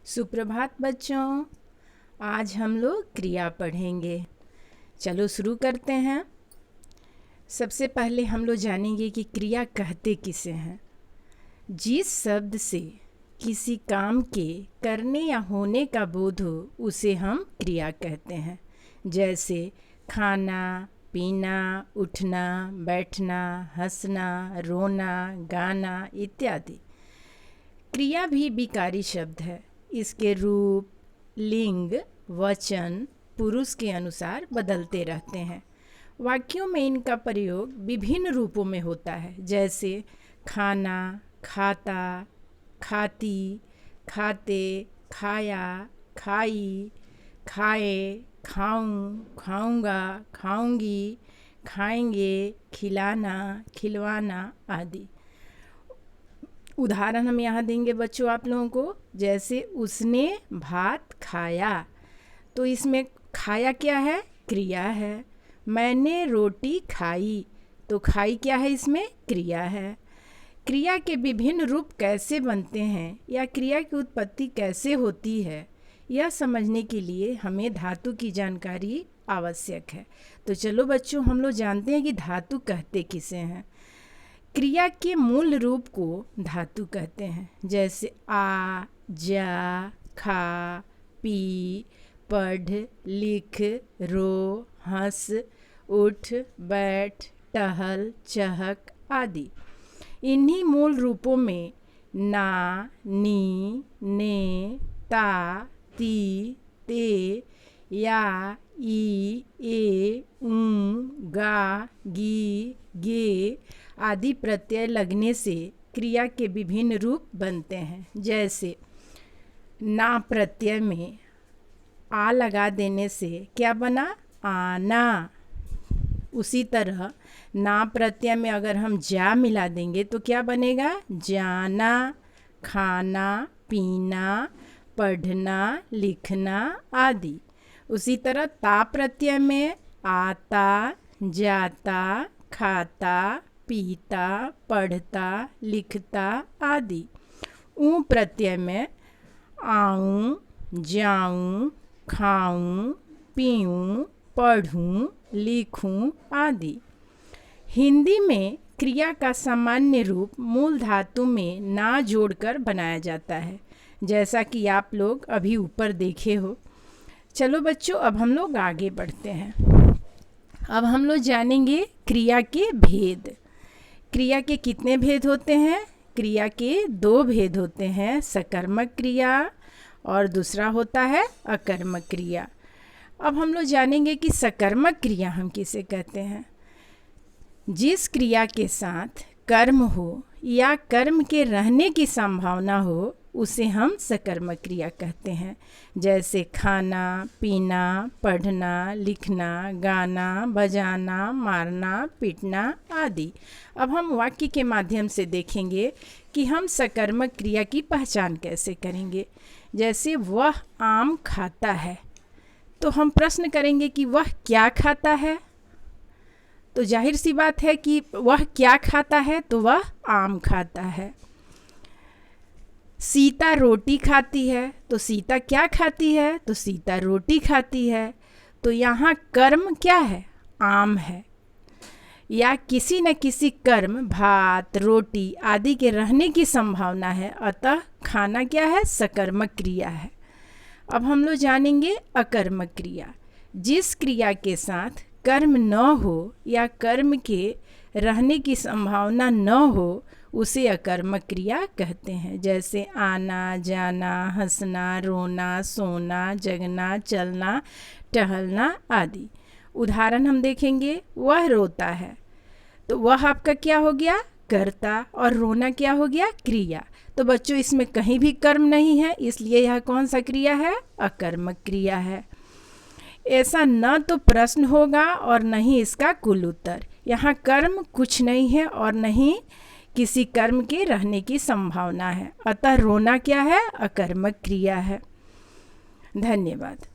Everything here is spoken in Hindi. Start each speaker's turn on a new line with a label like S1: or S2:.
S1: सुप्रभात बच्चों, आज हम लोग क्रिया पढ़ेंगे। चलो शुरू करते हैं। सबसे पहले हम लोग जानेंगे कि क्रिया कहते किसे हैं। जिस शब्द से किसी काम के करने या होने का बोध हो उसे हम क्रिया कहते हैं। जैसे खाना, पीना, उठना, बैठना, हंसना, रोना, गाना इत्यादि। क्रिया भी विकारी शब्द है। इसके रूप, लिंग, वचन पुरुष के अनुसार बदलते रहते हैं। वाक्यों में इनका प्रयोग विभिन्न रूपों में होता है, जैसे खाना, खाता, खाती, खाते, खाया, खाई, खाए, खाऊं, खाऊंगा, खाऊंगी, खाएंगे, खिलाना, खिलवाना आदि। उदाहरण हम यहाँ देंगे बच्चों आप लोगों को। जैसे उसने भात खाया, तो इसमें खाया क्या है? क्रिया है। मैंने रोटी खाई, तो खाई क्या है? इसमें क्रिया है। क्रिया के विभिन्न रूप कैसे बनते हैं या क्रिया की उत्पत्ति कैसे होती है, यह समझने के लिए हमें धातु की जानकारी आवश्यक है। तो चलो बच्चों, हम लोग जानते हैं कि धातु कहते किसे हैं। क्रिया के मूल रूप को धातु कहते हैं, जैसे आ, जा, खा, पी, पढ़, लिख, रो, हंस, उठ, बैठ, टहल, चहक आदि। इन्हीं मूल रूपों में ना, नी, ने, ता, ती, ते, या, ई, ए, ऊ, गा, गी, गे आदि प्रत्यय लगने से क्रिया के विभिन्न रूप बनते हैं। जैसे ना प्रत्यय में आ लगा देने से क्या बना? आना। उसी तरह ना प्रत्यय में अगर हम जा मिला देंगे तो क्या बनेगा? जाना। खाना, पीना, पढ़ना, लिखना आदि। उसी तरह ता प्रत्यय में आता, जाता, खाता, पीता, पढ़ता, लिखता आदि। ऊ प्रत्यय में आऊं, जाऊं, खाऊं, पीऊं, पढ़ूं, लिखूं आदि। हिंदी में क्रिया का सामान्य रूप मूल धातु में ना जोड़कर बनाया जाता है, जैसा कि आप लोग अभी ऊपर देखे हो। चलो बच्चों, अब हम लोग आगे बढ़ते हैं। अब हम लोग जानेंगे क्रिया के भेद। क्रिया के कितने भेद होते हैं? क्रिया के 2 भेद होते हैं, सकर्मक क्रिया और दूसरा होता है अकर्मक क्रिया। अब हम लोग जानेंगे कि सकर्मक क्रिया हम किसे कहते हैं। जिस क्रिया के साथ कर्म हो या कर्म के रहने की संभावना हो उसे हम सकर्मक क्रिया कहते हैं। जैसे खाना, पीना, पढ़ना, लिखना, गाना, बजाना, मारना, पीटना आदि। अब हम वाक्य के माध्यम से देखेंगे कि हम सकर्मक क्रिया की पहचान कैसे करेंगे। जैसे वह आम खाता है, तो हम प्रश्न करेंगे कि वह क्या खाता है। तो जाहिर सी बात है कि वह क्या खाता है, तो वह आम खाता है। सीता रोटी खाती है, तो सीता क्या खाती है? तो सीता रोटी खाती है। तो यहाँ कर्म क्या है? आम है। या किसी न किसी कर्म, भात, रोटी आदि के रहने की संभावना है, अतः खाना क्या है? सकर्मक क्रिया है। अब हम लोग जानेंगे अकर्मक क्रिया। जिस क्रिया के साथ कर्म न हो या कर्म के रहने की संभावना न हो उसे अकर्मक क्रिया कहते हैं। जैसे आना, जाना, हंसना, रोना, सोना, जगना, चलना, टहलना आदि। उदाहरण हम देखेंगे। वह रोता है, तो वह आपका क्या हो गया? कर्ता, और रोना क्या हो गया? क्रिया। तो बच्चों, इसमें कहीं भी कर्म नहीं है, इसलिए यह कौन सा क्रिया है? अकर्मक क्रिया है। ऐसा न तो प्रश्न होगा और न ही इसका कुल उत्तर। यहाँ कर्म कुछ नहीं है और न ही किसी कर्म के रहने की संभावना है, अतः रोना क्या है? अकर्मक क्रिया है। धन्यवाद।